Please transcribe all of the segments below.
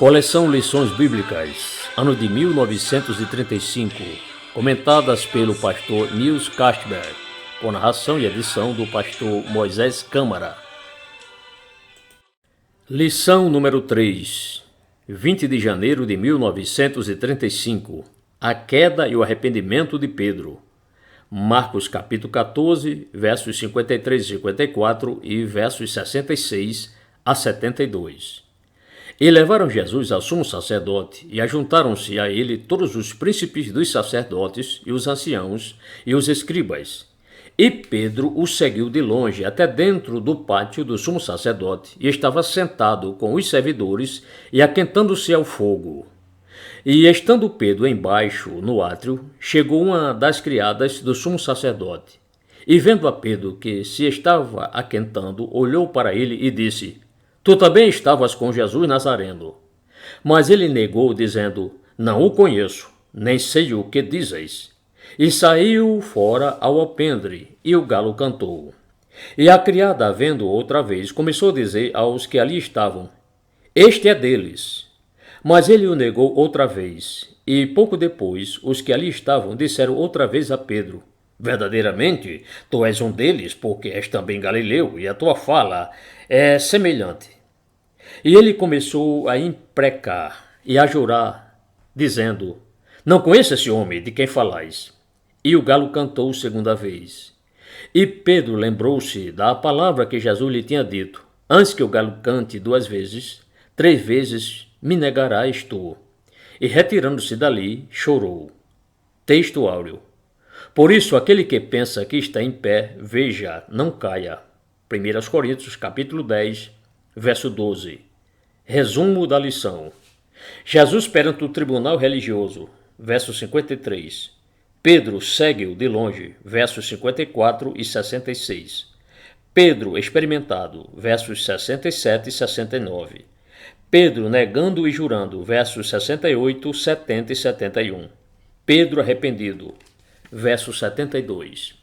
Coleção Lições Bíblicas, ano de 1935, comentadas pelo pastor Nils Castberg, com narração e edição do pastor Moisés Câmara. Lição número 3, 20 de janeiro de 1935, a queda e o arrependimento de Pedro. Marcos capítulo 14, versos 53 e 54 e versos 66 a 72. E levaram Jesus ao sumo sacerdote, e ajuntaram-se a ele todos os príncipes dos sacerdotes, e os anciãos, e os escribas. E Pedro o seguiu de longe até dentro do pátio do sumo sacerdote, e estava sentado com os servidores, e aquentando-se ao fogo. E estando Pedro embaixo, no átrio, chegou uma das criadas do sumo sacerdote. E vendo a Pedro que se estava aquentando, olhou para ele e disse: Tu também estavas com Jesus Nazareno. Mas ele negou, dizendo: Não o conheço, nem sei o que dizes. E saiu fora ao alpendre, e o galo cantou. E a criada, vendo outra vez, começou a dizer aos que ali estavam: Este é deles. Mas ele o negou outra vez. E pouco depois, os que ali estavam disseram outra vez a Pedro: Verdadeiramente, tu és um deles, porque és também galileu, e a tua fala é semelhante. E ele começou a imprecar e a jurar, dizendo: Não conheço esse homem de quem falais. E o galo cantou segunda vez. E Pedro lembrou-se da palavra que Jesus lhe tinha dito: Antes que o galo cante 2 vezes, 3 vezes me negarás tu. E retirando-se dali, chorou. Texto áureo. Por isso, aquele que pensa que está em pé, veja, não caia. 1 Coríntios, capítulo 10, verso 12. Resumo da lição. Jesus perante o tribunal religioso, verso 53. Pedro segue-o de longe, versos 54 e 66. Pedro experimentado, versos 67 e 69. Pedro negando e jurando, versos 68, 70 e 71. Pedro arrependido, verso 72.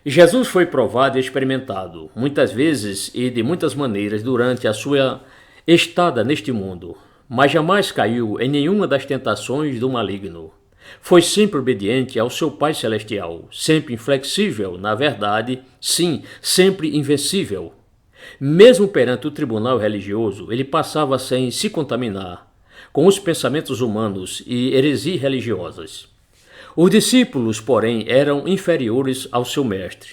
Jesus foi provado e experimentado, muitas vezes e de muitas maneiras durante a sua estada neste mundo, mas jamais caiu em nenhuma das tentações do maligno. Foi sempre obediente ao seu Pai Celestial, sempre inflexível, na verdade, sim, sempre invencível. Mesmo perante o tribunal religioso, ele passava sem se contaminar com os pensamentos humanos e heresias religiosas. Os discípulos, porém, eram inferiores ao seu mestre.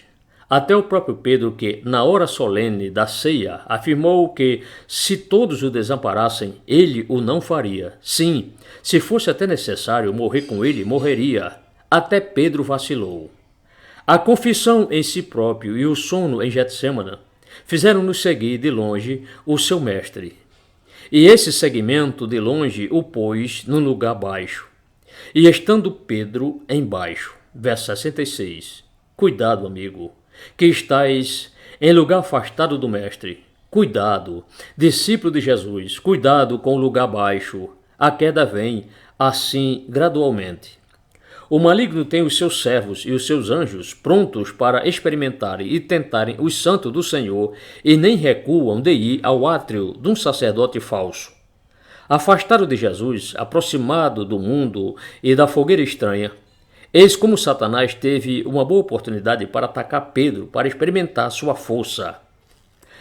Até o próprio Pedro, que, na hora solene da ceia, afirmou que, se todos o desamparassem, ele o não faria. Sim, se fosse até necessário morrer com ele, morreria. Até Pedro vacilou. A confissão em si próprio e o sono em Getsêmani fizeram-nos seguir de longe o seu mestre. E esse seguimento de longe o pôs num lugar baixo. E estando Pedro embaixo, verso 66, cuidado, amigo, que estais em lugar afastado do mestre. Cuidado, discípulo de Jesus, cuidado com o lugar baixo. A queda vem, assim, gradualmente. O maligno tem os seus servos e os seus anjos prontos para experimentarem e tentarem os santos do Senhor e nem recuam de ir ao átrio de um sacerdote falso. Afastado de Jesus, aproximado do mundo e da fogueira estranha, eis como Satanás teve uma boa oportunidade para atacar Pedro, para experimentar sua força.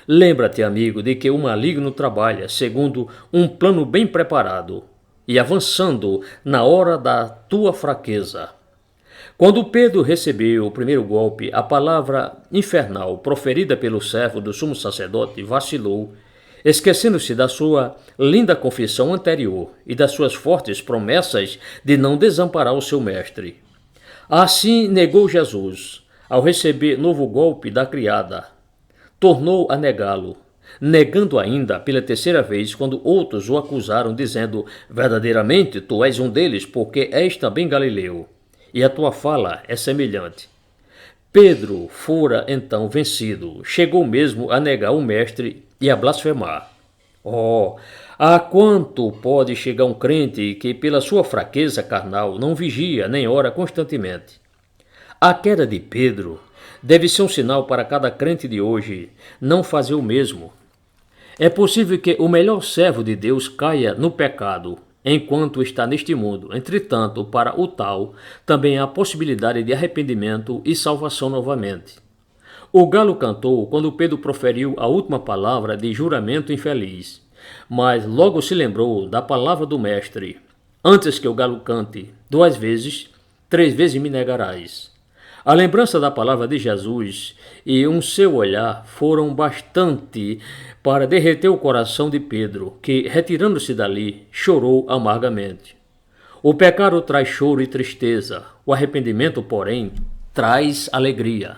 Lembra-te, amigo, de que o maligno trabalha segundo um plano bem preparado e avançando na hora da tua fraqueza. Quando Pedro recebeu o primeiro golpe, a palavra infernal proferida pelo servo do sumo sacerdote vacilou, esquecendo-se da sua linda confissão anterior e das suas fortes promessas de não desamparar o seu mestre. Assim negou Jesus, ao receber novo golpe da criada. Tornou a negá-lo, negando ainda pela 3ª vez quando outros o acusaram, dizendo: Verdadeiramente tu és um deles, porque és também galileu, e a tua fala é semelhante. Pedro fora então vencido, chegou mesmo a negar o mestre e a blasfemar. Oh, a quanto pode chegar um crente que pela sua fraqueza carnal não vigia nem ora constantemente? A queda de Pedro deve ser um sinal para cada crente de hoje não fazer o mesmo. É possível que o melhor servo de Deus caia no pecado enquanto está neste mundo. Entretanto, para o tal, também há a possibilidade de arrependimento e salvação novamente. O galo cantou quando Pedro proferiu a última palavra de juramento infeliz, mas logo se lembrou da palavra do Mestre: antes que o galo cante 2 vezes, 3 vezes me negarás. A lembrança da palavra de Jesus e seu olhar foram bastante para derreter o coração de Pedro, que, retirando-se dali, chorou amargamente. O pecado traz choro e tristeza, o arrependimento, porém, traz alegria.